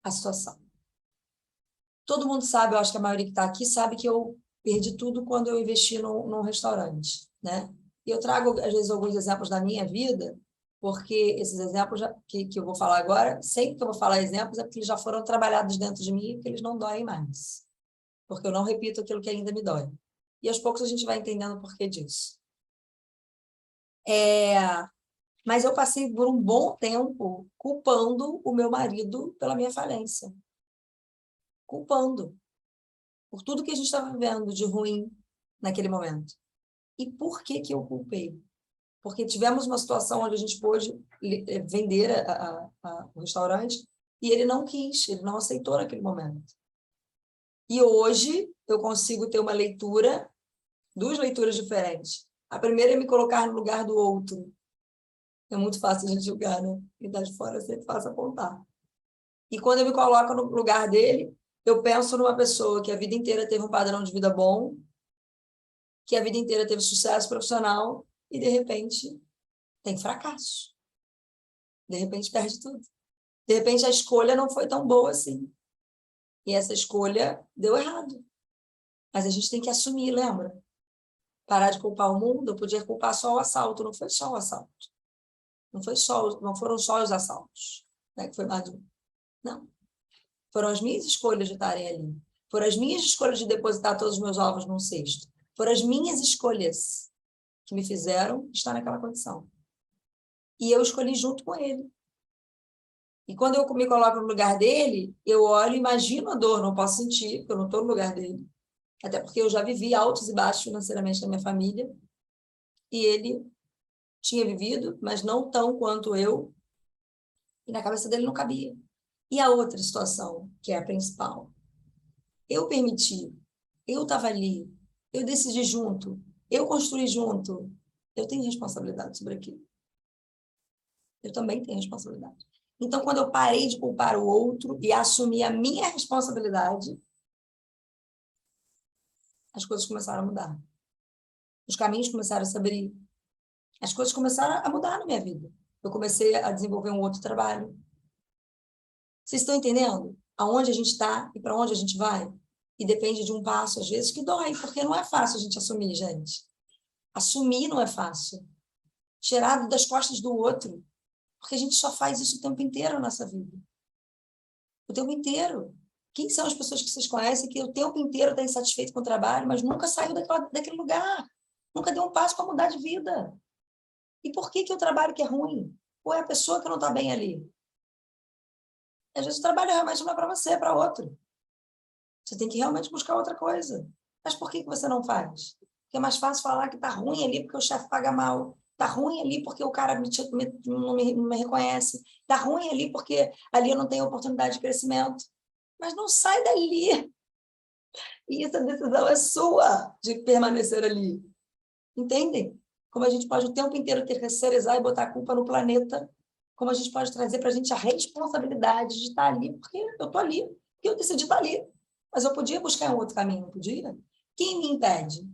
a situação. Todo mundo sabe, eu acho que a maioria que está aqui sabe que eu perdi tudo quando eu investi num restaurante, né? E eu trago, às vezes, alguns exemplos da minha vida, porque esses exemplos que eu vou falar agora, sempre que eu vou falar exemplos, é porque eles já foram trabalhados dentro de mim e que eles não doem mais. Porque eu não repito aquilo que ainda me dói. E aos poucos a gente vai entendendo o porquê disso. Mas eu passei por um bom tempo culpando o meu marido pela minha falência. Culpando. Por tudo que a gente estava vivendo de ruim naquele momento. E por que eu culpei? Porque tivemos uma situação onde a gente pôde vender o restaurante e ele não quis, ele não aceitou naquele momento. E hoje eu consigo ter uma leitura, duas leituras diferentes. A primeira é me colocar no lugar do outro. É muito fácil a gente julgar, né? Quem está de fora é sempre fácil apontar. E quando eu me coloco no lugar dele, eu penso numa pessoa que a vida inteira teve um padrão de vida bom, que a vida inteira teve sucesso profissional e, de repente, tem fracasso. De repente, perde tudo. De repente, a escolha não foi tão boa assim. E essa escolha deu errado. Mas a gente tem que assumir, lembra? Parar de culpar o mundo, eu podia culpar só o assalto, não foi só o assalto. Não foram só os assaltos, né, que foi mais de um. Não. Foram as minhas escolhas de estarem ali. Foram as minhas escolhas de depositar todos os meus ovos num cesto. Foram as minhas escolhas que me fizeram estar naquela condição. E eu escolhi junto com ele. E quando eu me coloco no lugar dele, eu olho e imagino a dor, não posso sentir, porque eu não estou no lugar dele. Até porque eu já vivi altos e baixos financeiramente na minha família. E ele tinha vivido, mas não tão quanto eu. E na cabeça dele não cabia. E a outra situação, que é a principal. Eu permiti, eu estava ali, eu decidi junto, eu construí junto. Eu tenho responsabilidade sobre aquilo. Eu também tenho responsabilidade. Então, quando eu parei de culpar o outro e assumi a minha responsabilidade, as coisas começaram a mudar. Os caminhos começaram a se abrir. As coisas começaram a mudar na minha vida. Eu comecei a desenvolver um outro trabalho. Vocês estão entendendo? Aonde a gente está e para onde a gente vai? E depende de um passo, às vezes, que dói, porque não é fácil a gente assumir, gente. Assumir não é fácil. Tirar das costas do outro. Porque a gente só faz isso o tempo inteiro na nossa vida. O tempo inteiro. Quem são as pessoas que vocês conhecem que o tempo inteiro está insatisfeito com o trabalho, mas nunca saiu daquele lugar? Nunca deu um passo para mudar de vida? E por que o trabalho que é ruim? Ou é a pessoa que não está bem ali? Às vezes o trabalho realmente não é para você, é para outro. Você tem que realmente buscar outra coisa. Mas por que você não faz? Porque é mais fácil falar que está ruim ali porque o chefe paga mal. Está ruim ali porque o cara não me reconhece. Está ruim ali porque ali eu não tenho oportunidade de crescimento. Mas não sai dali. E essa decisão é sua de permanecer ali. Entendem? Como a gente pode o tempo inteiro terceirizar e botar a culpa no planeta, como a gente pode trazer para a gente a responsabilidade de estar ali, porque eu estou ali, porque eu decidi estar ali. Mas eu podia buscar um outro caminho, não podia? Quem me impede?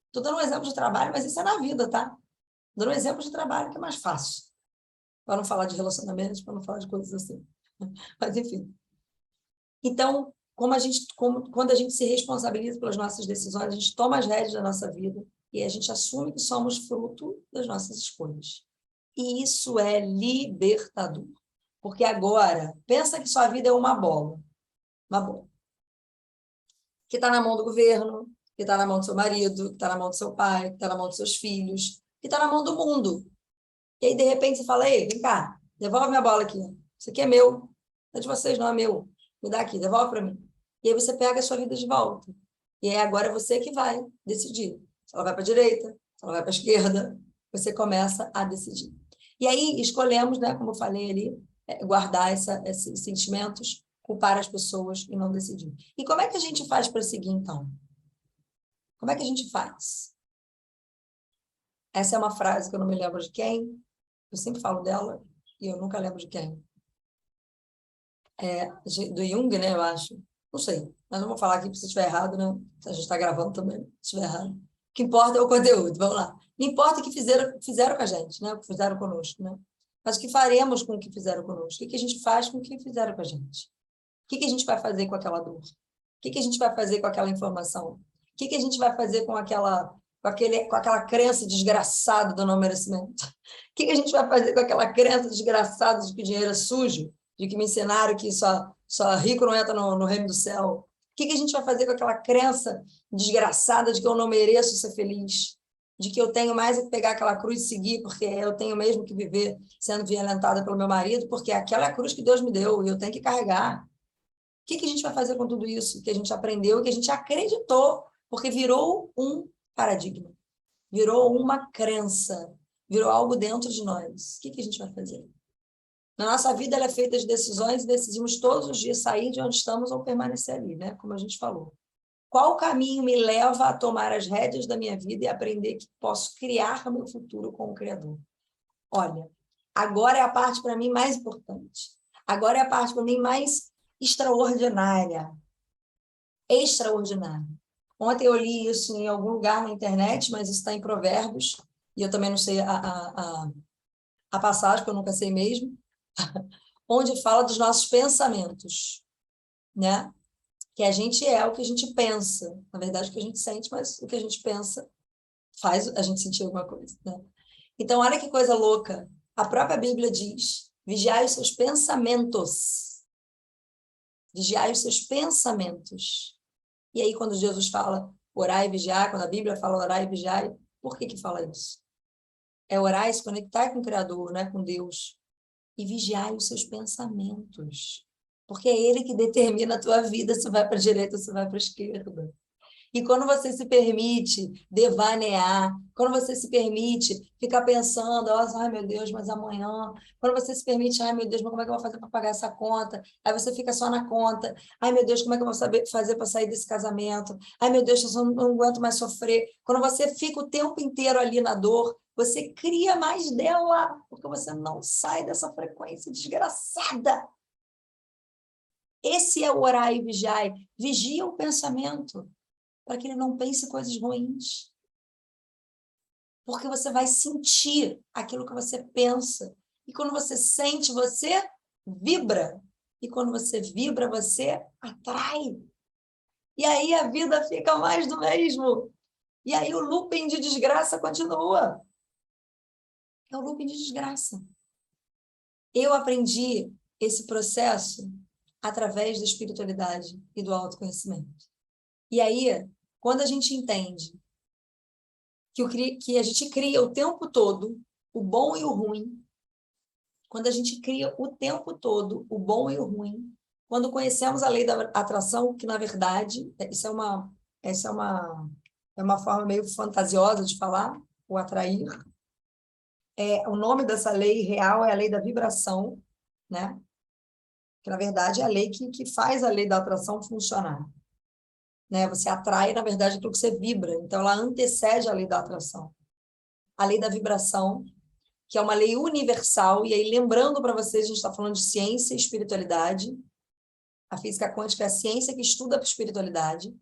Estou dando um exemplo de trabalho, mas isso é na vida, tá? Dando um exemplo de trabalho que é mais fácil. Para não falar de relacionamentos, para não falar de coisas assim. Mas, enfim. Então, quando a gente se responsabiliza pelas nossas decisões, a gente toma as rédeas da nossa vida e a gente assume que somos fruto das nossas escolhas. E isso é libertador. Porque agora, pensa que sua vida é uma bola. Uma bola. Que está na mão do governo, que está na mão do seu marido, que está na mão do seu pai, que está na mão dos seus filhos, que está na mão do mundo. E aí, de repente, você fala, ei, vem cá, devolve minha bola aqui. Isso aqui é meu. Não é de vocês, não é meu. Me dá aqui, devolve para mim. E aí você pega a sua vida de volta. E aí agora é você que vai decidir. Se ela vai para a direita, se ela vai para a esquerda, você começa a decidir. E aí escolhemos, né, como eu falei ali, guardar esses sentimentos, culpar as pessoas e não decidir. E como é que a gente faz para seguir, então? Como é que a gente faz? Essa é uma frase que eu não me lembro de quem, eu sempre falo dela e eu nunca lembro de quem. Do Jung, né, eu acho. Não sei, mas não vou falar aqui se estiver errado, né? A gente está gravando também, se estiver errado. O que importa é o conteúdo, vamos lá. Não importa o que fizeram com a gente, né? O que fizeram conosco, né? Mas o que faremos com o que fizeram conosco? O que a gente faz com o que fizeram com a gente? O que a gente vai fazer com aquela dor? O que a gente vai fazer com aquela informação? O que a gente vai fazer com aquela crença desgraçada do não merecimento? O que a gente vai fazer com aquela crença desgraçada de que o dinheiro é sujo? De que me ensinaram que só rico não entra no reino do céu? O que a gente vai fazer com aquela crença desgraçada de que eu não mereço ser feliz? De que eu tenho mais que pegar aquela cruz e seguir, porque eu tenho mesmo que viver sendo violentada pelo meu marido, porque aquela é a cruz que Deus me deu e eu tenho que carregar. O que a gente vai fazer com tudo isso que a gente aprendeu, que a gente acreditou, porque virou um paradigma, virou uma crença, virou algo dentro de nós. O que a gente vai fazer? Na nossa vida, ela é feita de decisões e decidimos todos os dias sair de onde estamos ou permanecer ali, né? Como a gente falou. Qual caminho me leva a tomar as rédeas da minha vida e aprender que posso criar o meu futuro com o Criador? Olha, agora é a parte para mim mais importante. Agora é a parte para mim mais extraordinária. Extraordinária. Ontem eu li isso em algum lugar na internet, mas isso está em Provérbios, e eu também não sei a passagem, porque eu nunca sei mesmo, onde fala dos nossos pensamentos, né? Que a gente é o que a gente pensa. Na verdade, o que a gente sente, mas o que a gente pensa faz a gente sentir alguma coisa, né? Então, olha que coisa louca. A própria Bíblia diz, vigiai os seus pensamentos. Vigiai os seus pensamentos. E aí, quando Jesus fala orar e vigiar, quando a Bíblia fala orar e vigiar, por que fala isso? É orar e se conectar com o Criador, né? Com Deus. E vigiar os seus pensamentos. Porque é ele que determina a tua vida se vai para a direita ou se vai para a esquerda. E quando você se permite devanear, quando você se permite ficar pensando, ai meu Deus, mas amanhã, quando você se permite, ai meu Deus, mas como é que eu vou fazer para pagar essa conta? Aí você fica só na conta, ai meu Deus, como é que eu vou fazer para sair desse casamento? Ai meu Deus, eu só não aguento mais sofrer. Quando você fica o tempo inteiro ali na dor, você cria mais dela, porque você não sai dessa frequência desgraçada. Esse é o orar e vigiar. Vigia o pensamento, para que ele não pense coisas ruins. Porque você vai sentir aquilo que você pensa. E quando você sente, você vibra. E quando você vibra, você atrai. E aí a vida fica mais do mesmo. E aí o looping de desgraça continua. É o looping de desgraça. Eu aprendi esse processo através da espiritualidade e do autoconhecimento. E aí, quando a gente entende que a gente cria o tempo todo o bom e o ruim, quando a gente cria o tempo todo o bom e o ruim, quando conhecemos a lei da atração, que na verdade, essa é uma forma meio fantasiosa de falar, o atrair. O nome dessa lei real é a lei da vibração, né? Que na verdade é a lei que faz a lei da atração funcionar. Né? Você atrai, na verdade, aquilo que você vibra. Então, ela antecede a lei da atração. A lei da vibração, que é uma lei universal, e aí, lembrando para vocês, a gente está falando de ciência e espiritualidade. A física quântica é a ciência que estuda a espiritualidade.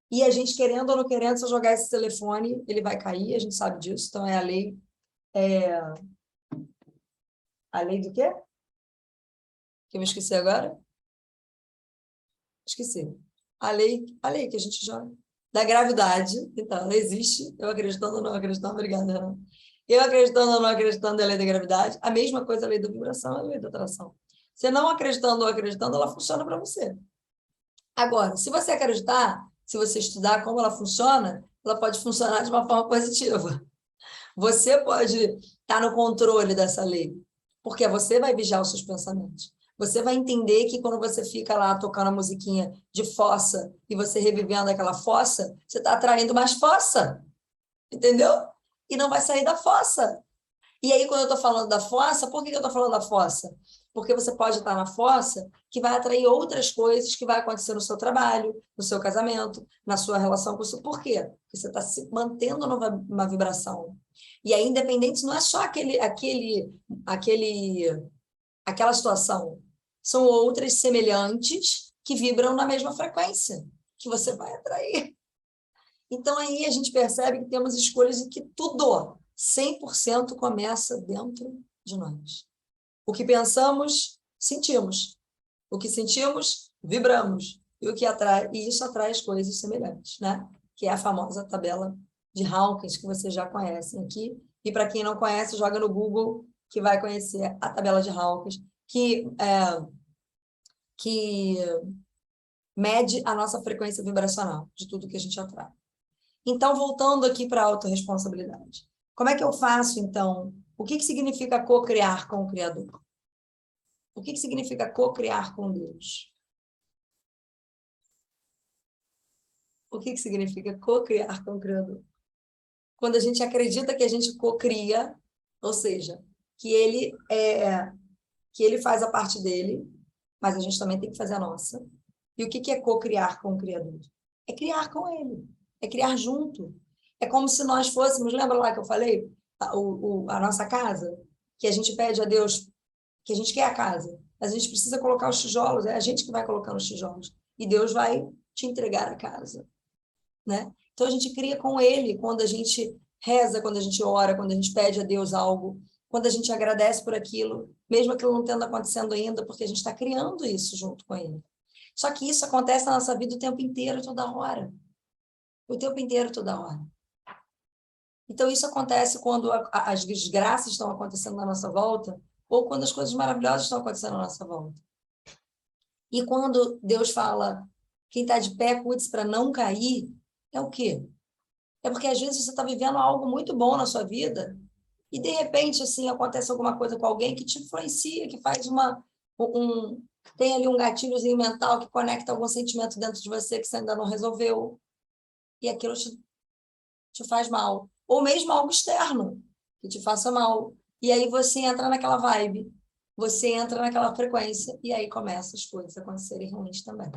E a gente, querendo ou não querendo, se eu jogar esse telefone, ele vai cair, a gente sabe disso. Então, é a lei... A lei do quê? Que eu me esqueci agora? Esqueci. A lei que a gente joga. Da gravidade. Então, ela existe. Eu acreditando ou não acreditando, obrigada, Renan. Eu acreditando ou não acreditando, é a lei da gravidade. A mesma coisa, a lei da vibração, é a lei da atração. Você não acreditando ou acreditando, ela funciona para você. Agora, se você acreditar, se você estudar como ela funciona, ela pode funcionar de uma forma positiva. Você pode estar no controle dessa lei, porque você vai vigiar os seus pensamentos. Você vai entender que quando você fica lá tocando a musiquinha de fossa e você revivendo aquela fossa, você está atraindo mais fossa, entendeu? E não vai sair da fossa. E aí, quando eu estou falando da fossa, por que eu estou falando da fossa? Porque você pode estar na fossa que vai atrair outras coisas que vai acontecer no seu trabalho, no seu casamento, na sua relação com o seu... Por quê? Porque você está se mantendo numa vibração. E aí, independente, não é só aquela situação. São outras semelhantes que vibram na mesma frequência, que você vai atrair. Então, aí a gente percebe que temos escolhas e que tudo, 100% começa dentro de nós. O que pensamos, sentimos. O que sentimos, vibramos. E isso atrai as coisas semelhantes, né? Que é a famosa tabela de Hawkins, que vocês já conhecem aqui. E para quem não conhece, joga no Google, que vai conhecer a tabela de Hawkins, que mede a nossa frequência vibracional de tudo que a gente atrai. Então, voltando aqui para a autorresponsabilidade. Como é que eu faço, então? O que significa co-criar com o Criador? O que significa co-criar com Deus? O que significa co-criar com o Criador? Quando a gente acredita que a gente co-cria, ou seja, que ele faz a parte dele, mas a gente também tem que fazer a nossa. E o que é co-criar com o Criador? É criar com ele, é criar junto. É como se nós fôssemos, lembra lá que eu falei, a nossa casa, que a gente pede a Deus, que a gente quer a casa, mas a gente precisa colocar os tijolos, é a gente que vai colocando os tijolos, e Deus vai te entregar a casa, né? Então a gente cria com ele, quando a gente reza, quando a gente ora, quando a gente pede a Deus algo, quando a gente agradece por aquilo, mesmo aquilo não tendo acontecendo ainda, porque a gente está criando isso junto com ele. Só que isso acontece na nossa vida o tempo inteiro, toda hora. O tempo inteiro, toda hora. Então, isso acontece quando as desgraças estão acontecendo na nossa volta, ou quando as coisas maravilhosas estão acontecendo na nossa volta. E quando Deus fala, quem está de pé, cuide-se para não cair, é o quê? É porque, às vezes, você está vivendo algo muito bom na sua vida, e, de repente, assim, acontece alguma coisa com alguém que te influencia, que faz tem ali um gatilhozinho mental que conecta algum sentimento dentro de você que você ainda não resolveu, e aquilo te faz mal. Ou mesmo algo externo que te faça mal. E aí você entra naquela vibe, você entra naquela frequência, e aí começam as coisas a acontecerem ruins também.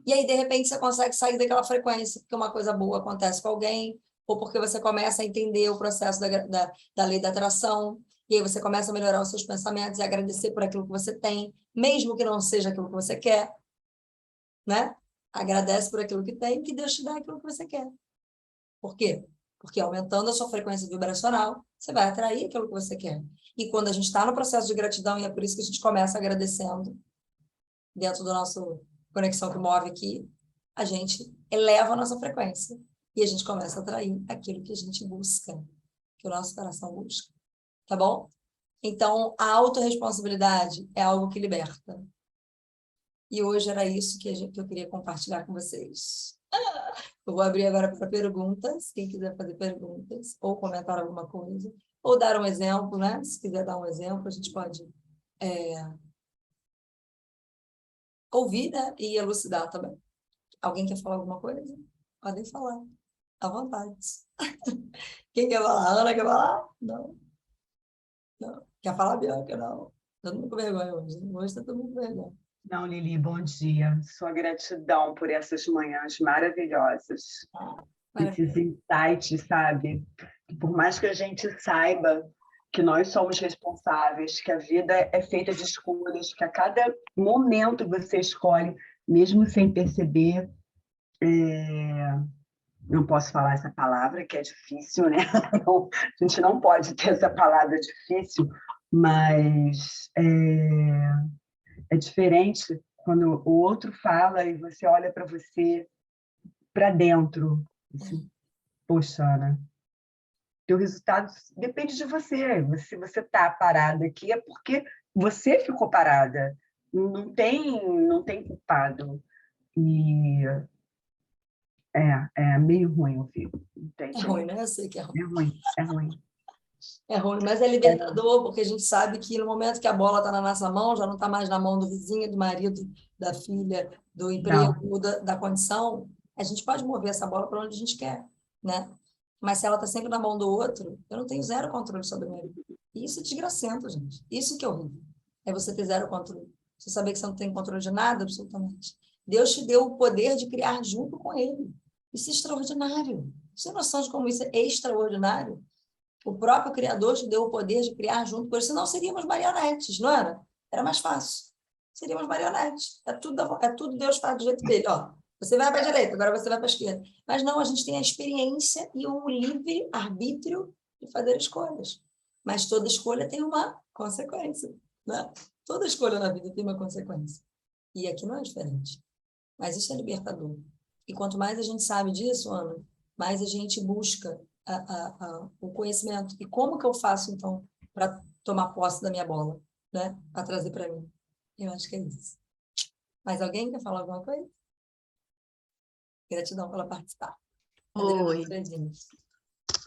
E aí, de repente, você consegue sair daquela frequência, porque uma coisa boa acontece com alguém, ou porque você começa a entender o processo da lei da atração, e aí você começa a melhorar os seus pensamentos e agradecer por aquilo que você tem, mesmo que não seja aquilo que você quer, né? Agradece por aquilo que tem, que Deus te dá aquilo que você quer. Por quê? Porque aumentando a sua frequência vibracional, você vai atrair aquilo que você quer. E quando a gente está no processo de gratidão, e é por isso que a gente começa agradecendo, dentro do nosso Conexão que Move aqui, a gente eleva a nossa frequência. E a gente começa a atrair aquilo que a gente busca, que o nosso coração busca. Tá bom? Então, a autorresponsabilidade é algo que liberta. E hoje era isso que eu queria compartilhar com vocês. Eu vou abrir agora para perguntas, quem quiser fazer perguntas, ou comentar alguma coisa, ou dar um exemplo, né? Se quiser dar um exemplo, a gente pode ouvir, né? E elucidar também. Alguém quer falar alguma coisa? Podem falar, à vontade. Quem quer falar? Ana quer falar? Não, não. Quer falar, Bianca? Não. Todo mundo com vergonha hoje. Hoje está todo mundo com vergonha. Não, Lili, bom dia. Sua gratidão por essas manhãs maravilhosas. Esses Maravilha. insights, sabe? Que por mais que a gente saiba que nós somos responsáveis, que a vida é feita de escolhas, que a cada momento você escolhe, mesmo sem perceber, não posso falar essa palavra, que é difícil, né? Não, a gente não pode ter essa palavra difícil, mas é diferente quando o outro fala e você olha para você, para dentro. Assim, poxa, Ana, teu resultado depende de você. Se você está parada aqui, é porque você ficou parada. Não tem culpado. E é meio ruim ouvir. Não tem É ruim, jeito. né? Eu sei que é ruim. É ruim, é ruim. É ruim, mas é libertador, porque a gente sabe que no momento que a bola está na nossa mão, já não está mais na mão do vizinho, do marido, da filha, do Não, emprego, da condição, a gente pode mover essa bola para onde a gente quer, né? Mas se ela está sempre na mão do outro, eu não tenho zero controle sobre a minha vida. E isso é desgracento, gente. Isso que é horrível. É você ter zero controle. Você saber que você não tem controle de nada, absolutamente. Deus te deu o poder de criar junto com Ele. Isso é extraordinário. Você tem noção de como isso é extraordinário? O próprio Criador te deu o poder de criar junto com ele, senão seríamos marionetes, não era? Era mais fácil. Seríamos marionetes. É tudo Deus faz do jeito dele. Ó, você vai para a direita, agora você vai para a esquerda. Mas não, a gente tem a experiência e o livre arbítrio de fazer escolhas. Mas toda escolha tem uma consequência, né? Toda escolha na vida tem uma consequência. E aqui não é diferente. Mas isso é libertador. E quanto mais a gente sabe disso, Ana, mais a gente busca o conhecimento. E como que eu faço, então, para tomar posse da minha bola, né? Para trazer para mim? Eu acho que é isso. Mais alguém quer falar alguma coisa? Gratidão pela participar. Adriana Oi. Fredinho.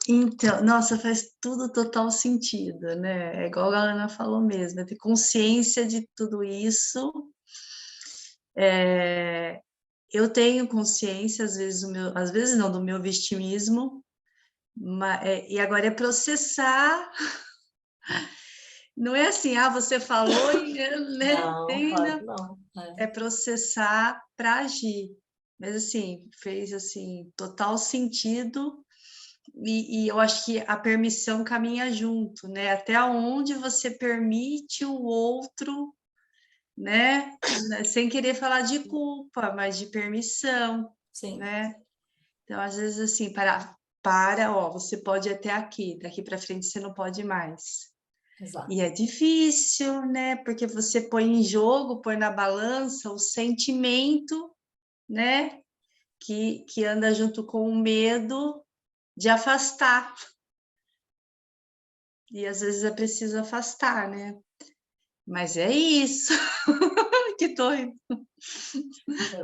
Então, nossa, faz tudo total sentido, né? É igual a Ana falou mesmo, é ter consciência de tudo isso. Eu tenho consciência, às vezes não, do meu vitimismo, e agora é processar. Não é assim, você falou e, né? Não, claro que não. É processar para agir. Mas assim, fez assim total sentido. E eu acho que a permissão caminha junto, né? Até onde você permite o outro, né? Sem querer falar de culpa, mas de permissão, Sim, né? Então, às vezes, assim, ó, você pode ir até aqui, daqui para frente você não pode mais. exato. E é difícil, né? Porque você põe em jogo, põe na balança o sentimento, né? Que anda junto com o medo de afastar. E às vezes é preciso afastar, né? Mas é isso. Que doido.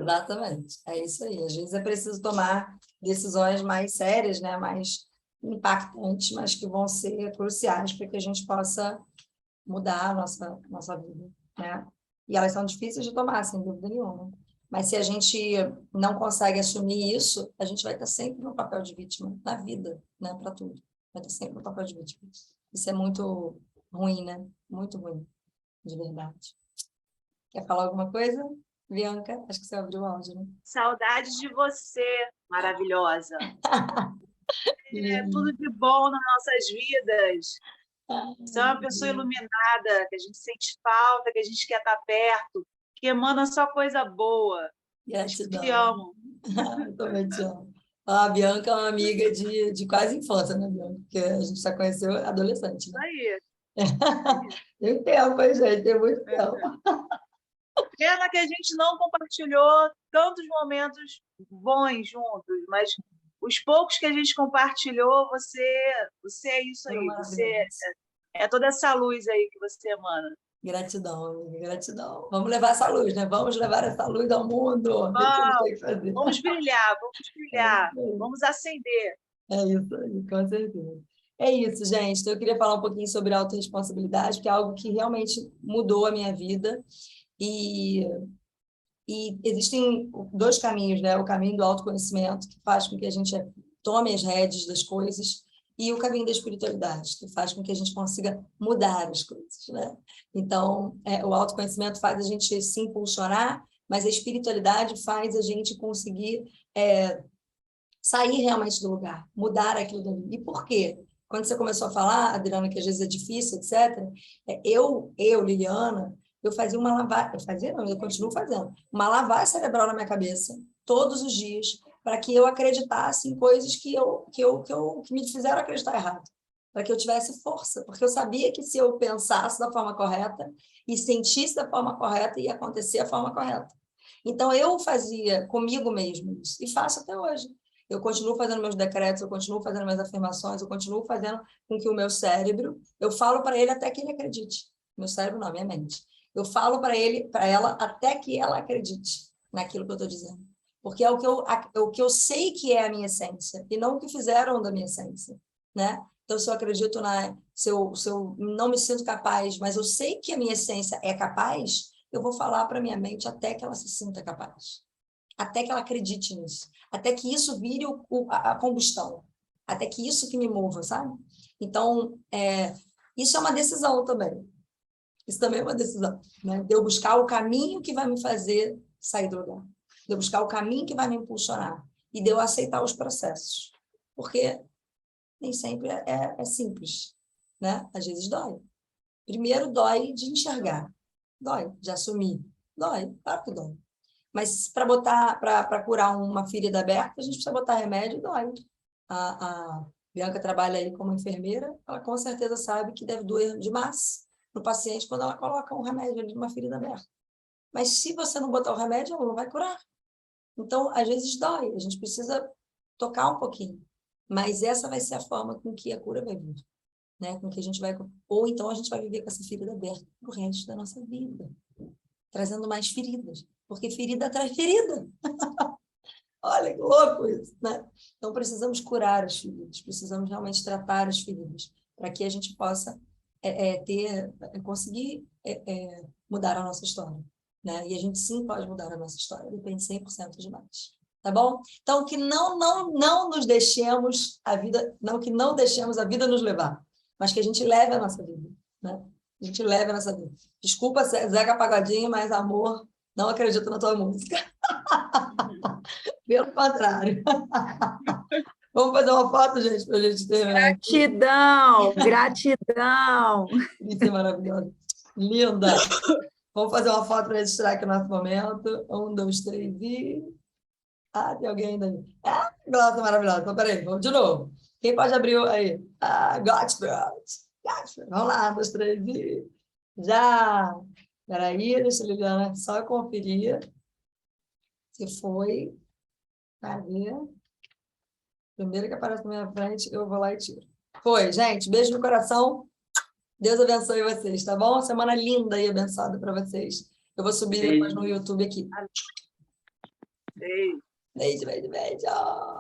Exatamente. É isso aí. Às vezes é preciso tomar decisões mais sérias, né? Mais impactantes, mas que vão ser cruciais para que a gente possa mudar a nossa vida, né? E elas são difíceis de tomar, sem dúvida nenhuma. Mas se a gente não consegue assumir isso, a gente vai estar sempre no papel de vítima na vida, né? Para tudo. Vai estar sempre no papel de vítima. Isso é muito ruim, né? Muito ruim, de verdade. Quer falar alguma coisa, Bianca? Acho que você abriu o áudio, né? Saudades de você, maravilhosa. Tudo Lindo. de bom nas nossas vidas. Ah, Você é uma pessoa iluminada, que a gente sente falta, que a gente quer estar perto, que emana só coisa boa. Te gratidão. amo. Eu também te amo. A Bianca é uma amiga de quase infância, né, Bianca? Porque a gente já conheceu adolescente, Isso né? aí. Tem tempo, hein, gente? Tem muito É. tempo. Pena que a gente não compartilhou tantos momentos bons juntos, mas os poucos que a gente compartilhou, você é isso Foram aí. Você maravilhosos. é toda essa luz aí que você emana. Gratidão, amiga, gratidão. Vamos levar essa luz, né? Vamos levar essa luz ao mundo. O que a gente tem que fazer? Vamos brilhar, vamos acender. É isso aí, com certeza. É isso, gente. Então, eu queria falar um pouquinho sobre autorresponsabilidade, que é algo que realmente mudou a minha vida. E existem dois caminhos, né? O caminho do autoconhecimento, que faz com que a gente tome as rédeas das coisas, e o caminho da espiritualidade, que faz com que a gente consiga mudar as coisas, né? Então, o autoconhecimento faz a gente se impulsionar, mas a espiritualidade faz a gente conseguir sair realmente do lugar, mudar aquilo dali. E por quê? Quando você começou a falar, Adriana, que às vezes é difícil, etc., Liliana, eu fazia uma lavagem, eu continuo fazendo, uma lavagem cerebral na minha cabeça, todos os dias, para que eu acreditasse em coisas que me fizeram acreditar errado, para que eu tivesse força, porque eu sabia que se eu pensasse da forma correta e sentisse da forma correta, ia acontecer da forma correta. Então, eu fazia comigo mesmo isso, e faço até hoje. Eu continuo fazendo meus decretos, eu continuo fazendo minhas afirmações, eu continuo fazendo com que o meu cérebro, eu falo para ele até que ele acredite. Meu cérebro não, minha mente. Eu falo para ela, até que ela acredite naquilo que eu estou dizendo. Porque é o que eu sei que é a minha essência, e não o que fizeram da minha essência, né? Então, se eu acredito se eu não me sinto capaz, mas eu sei que a minha essência é capaz, eu vou falar para minha mente até que ela se sinta capaz. Até que ela acredite nisso, até que isso vire a combustão, até que isso que me mova, sabe? Então, isso é uma decisão também. Isso também é uma decisão, né? De eu buscar o caminho que vai me fazer sair do lugar, de eu buscar o caminho que vai me impulsionar e de eu aceitar os processos, porque nem sempre é simples, né? Às vezes dói. Primeiro dói de enxergar, dói de assumir, dói, claro que dói. Mas para curar uma ferida aberta, a gente precisa botar remédio e dói. A Bianca trabalha aí como enfermeira, ela com certeza sabe que deve doer demais no paciente quando ela coloca um remédio ali numa ferida aberta. Mas se você não botar o remédio, ela não vai curar. Então, às vezes dói, a gente precisa tocar um pouquinho. Mas essa vai ser a forma com que a cura vai vir, né? Com que a gente vai... Ou então a gente vai viver com essa ferida aberta pro resto da nossa vida, trazendo mais feridas. Porque ferida traz ferida. Olha que louco isso, né? Então, precisamos curar as feridas, precisamos realmente tratar as feridas, para que a gente possa conseguir mudar a nossa história, né? E a gente sim pode mudar a nossa história, depende 100% de nós, tá bom? Então, que não nos deixemos que não deixemos a vida nos levar, mas que a gente leve a nossa vida, né? A gente leve a nossa vida. Desculpa, Zeca Pagodinho, mas amor, não acredito na tua música. Pelo contrário. Vamos fazer uma foto, gente, para a gente terminar. Gratidão, gratidão. Isso é maravilhoso. Linda. Vamos fazer uma foto para registrar aqui o nosso momento. 1, 2, 3 e... tem alguém ainda aí. Nossa, maravilhosa. Então, peraí, vamos de novo. Quem pode abrir aí? Gottfried. Vamos lá, 1, 2, 3 e... Já! Peraí, deixa a Liliana só conferir se foi. Cadê? Primeiro que aparece na minha frente, eu vou lá e tiro. Foi, gente. Beijo no coração. Deus abençoe vocês, tá bom? Semana linda e abençoada para vocês. Eu vou subir depois no YouTube aqui. Beijo. Beijo, beijo, beijo.